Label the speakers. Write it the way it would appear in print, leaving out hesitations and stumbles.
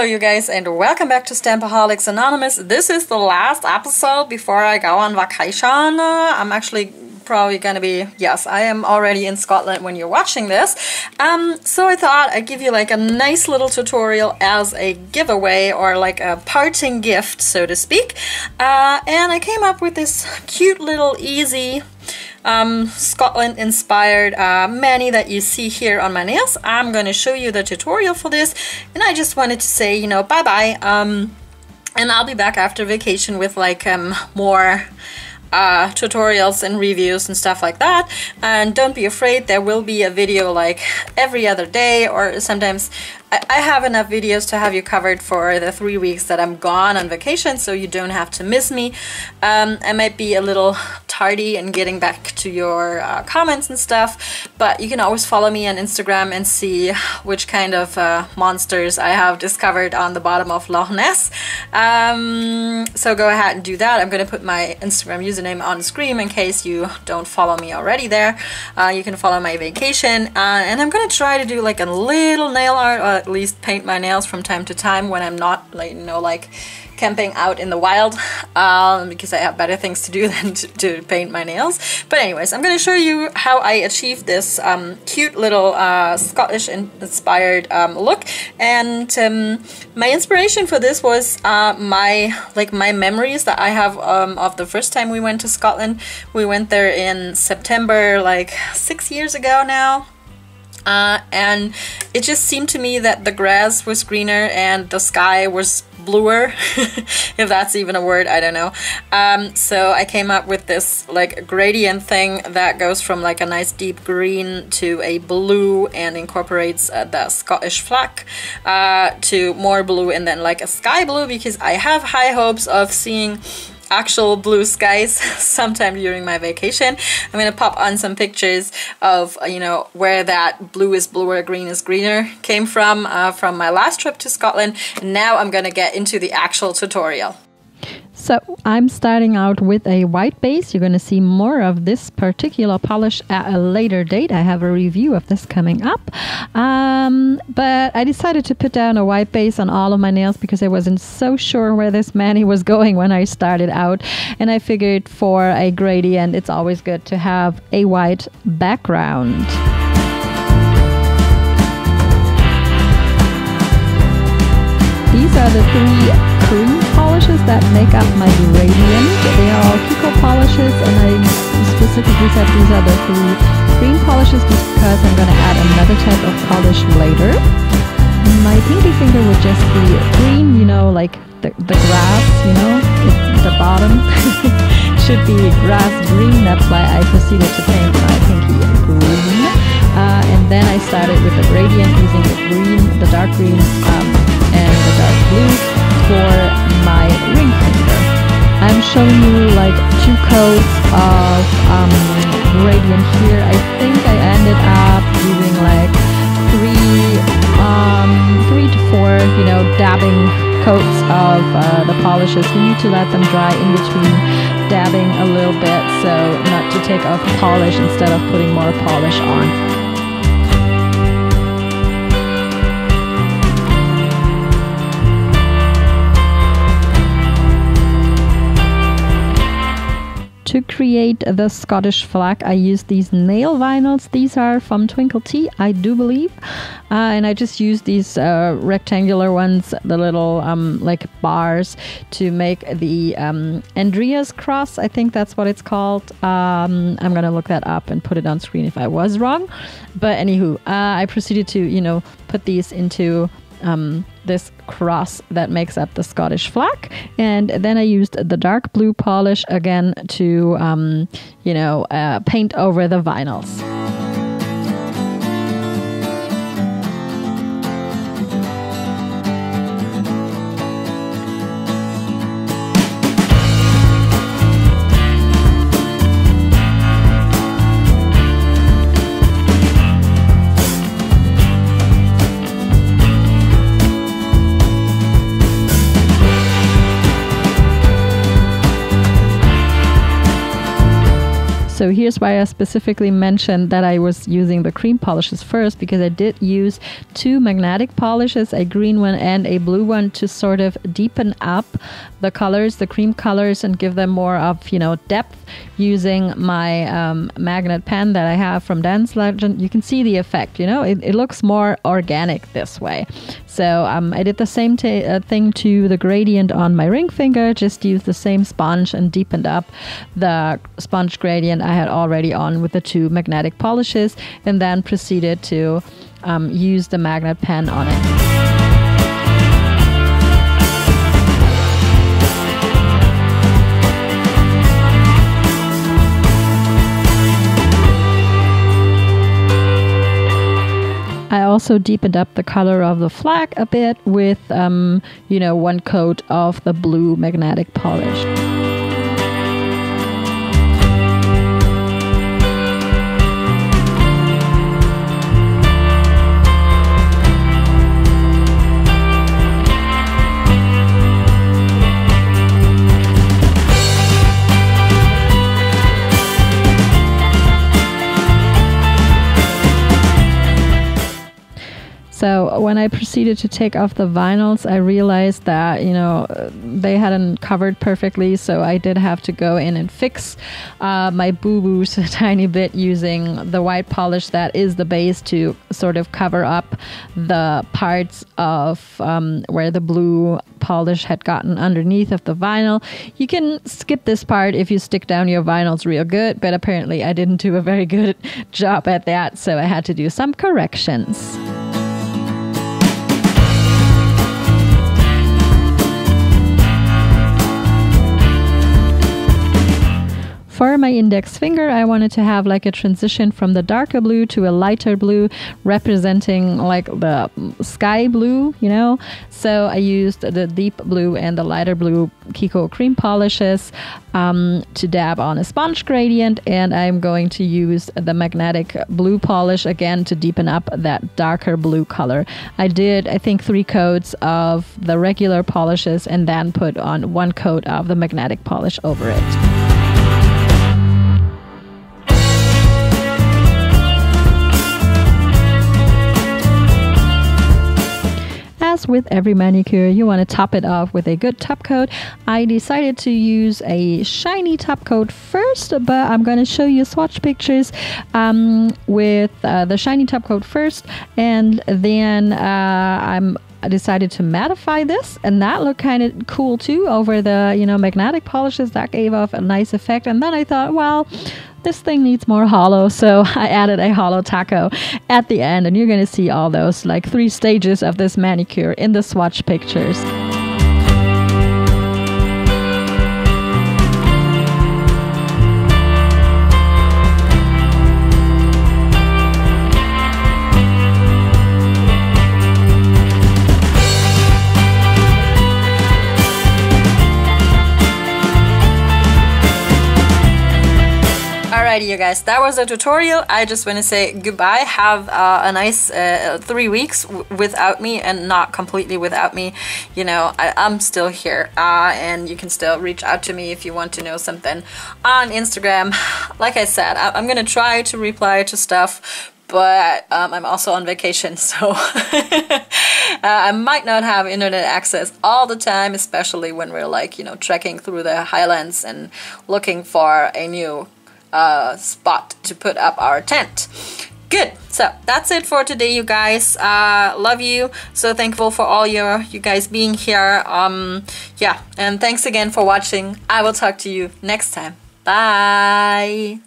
Speaker 1: you guys, and welcome back to Stampaholics Anonymous. This is the last episode before I go on vacation. I'm actually probably gonna be, yes, I am already in Scotland when you're watching this. So I thought I'd give you like a nice little tutorial as a giveaway or like a parting gift, so to speak. And I came up with this cute little easy Scotland inspired mani that you see here on my nails. I'm going to show you the tutorial for this, and I just wanted to say, you know, bye bye, and I'll be back after vacation with like more tutorials and reviews and stuff like that. And don't be afraid, there will be a video like every other day, or sometimes I have enough videos to have you covered for the 3 weeks that I'm gone on vacation, so you don't have to miss me. I might be a little tardy in getting back to your comments and stuff, but you can always follow me on Instagram and see which kind of monsters I have discovered on the bottom of Loch Ness. So go ahead and do that. I'm going to put my Instagram username on the screen in case you don't follow me already there. You can follow my vacation, and I'm going to try to do like a little nail art, or at least paint my nails from time to time when I'm not, like, you know, like camping out in the wild, because I have better things to do than to paint my nails. But anyways, I'm going to show you how I achieved this cute little Scottish inspired look. And my inspiration for this was my memories that I have of the first time we went to Scotland. We went there in September, like 6 years ago now. And it just seemed to me that the grass was greener and the sky was bluer, if that's even a word, I don't know. So I came up with this like gradient thing that goes from like a nice deep green to a blue and incorporates the Scottish flag to more blue and then like a sky blue, because I have high hopes of seeing actual blue skies sometime during my vacation. I'm gonna pop on some pictures of, you know, where that blue is bluer, green is greener came from my last trip to Scotland. And now I'm gonna get into the actual tutorial.
Speaker 2: So I'm starting out with a white base. You're going to see more of this particular polish at a later date. I have a review of this coming up. But I decided to put down a white base on all of my nails because I wasn't so sure where this mani was going when I started out. And I figured for a gradient, it's always good to have a white background. These are the three cream polishes that make up my gradient. They are all Kiko polishes, and I specifically said these are the three cream polishes because I'm going to add another type of polish later. My pinky finger would just be green, you know, like the grass, you know, the bottom should be grass green. That's why I proceeded to paint my pinky green. And then I started with the gradient using the green, the dark green, and the dark blue for my ring finger. I'm showing you like 2 coats of gradient here. I think I ended up using like 3 to 4, you know, dabbing coats of the polishes. You need to let them dry in between dabbing a little bit, so not to take off polish instead of putting more polish on. To create the Scottish flag, I used these nail vinyls. These are from Twinkle Tea, I do believe. And I just used these rectangular ones, the little like bars, to make the Andrea's cross. I think that's what it's called. I'm going to look that up and put it on screen if I was wrong. But anywho, I proceeded to, you know, put these into this cross that makes up the Scottish flag, and then I used the dark blue polish again to you know, paint over the vinyls. So So here's why I specifically mentioned that I was using the cream polishes first, because I did use two magnetic polishes, a green one and a blue one, to sort of deepen up the colors, the cream colors, and give them more of, you know, depth using my magnet pen that I have from Dance Legend. You can see the effect, you know, it looks more organic this way. So I did the same thing to the gradient on my ring finger, just used the same sponge and deepened up the sponge gradient I had already on with the two magnetic polishes, and then proceeded to use the magnet pen on it. I also deepened up the color of the flag a bit with, you know, one coat of the blue magnetic polish. So when I proceeded to take off the vinyls, I realized that, you know, they hadn't covered perfectly, so I did have to go in and fix my boo-boos a tiny bit using the white polish that is the base to sort of cover up the parts of where the blue polish had gotten underneath of the vinyl. You can skip this part if you stick down your vinyls real good, but apparently I didn't do a very good job at that, so I had to do some corrections. For my index finger, I wanted to have like a transition from the darker blue to a lighter blue, representing like the sky blue, you know. So I used the deep blue and the lighter blue Kiko cream polishes to dab on a sponge gradient, and I'm going to use the magnetic blue polish again to deepen up that darker blue color. I did, I think, 3 coats of the regular polishes and then put on 1 coat of the magnetic polish over it. As with every manicure, you want to top it off with a good top coat. I decided to use a shiny top coat first, but I'm going to show you swatch pictures with the shiny top coat first, and then I decided to mattify this, and that looked kind of cool too over the, you know, magnetic polishes. That gave off a nice effect. And then I thought, well, this thing needs more hollow, so I added a hollow taco at the end, and you're going to see all those like 3 stages of this manicure in the swatch pictures.
Speaker 1: Alrighty, you guys, that was a tutorial. I just want to say goodbye. Have a nice 3 weeks without me, and not completely without me. You know, I'm still here, and you can still reach out to me if you want to know something on Instagram. Like I said, I'm gonna try to reply to stuff, but I'm also on vacation, so I might not have internet access all the time, especially when we're like, you know, trekking through the highlands and looking for a new spot to put up our tent. Good. So that's it for today, you guys. Love you. So thankful for all you guys being here. Yeah, and thanks again for watching. I will talk to you next time. Bye.